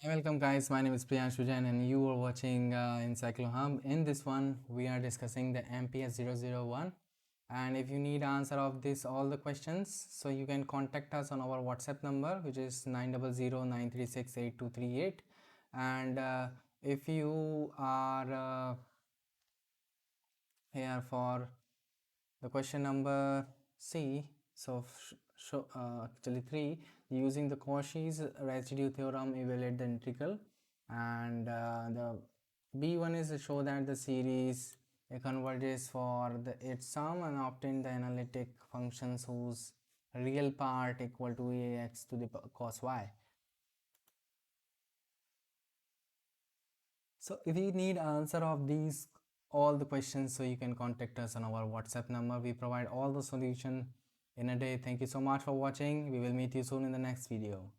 Welcome guys, my name is Priyanshu Jain and you are watching Encyclohub. In this one, we are discussing the MPS 001, and if you need answer of this all the questions, so you can contact us on our WhatsApp number, which is 900-936-8238. And if you are here for the question number C, so actually 3, using the Cauchy's residue theorem evaluate the integral, and the B1 is to show that the series converges for its sum and obtain the analytic functions whose real part equal to ax to the cos y. So if you need answer of these all the questions, so you can contact us on our WhatsApp number. We provide all the solution in a day. Thank you so much for watching. We will meet you soon in the next video.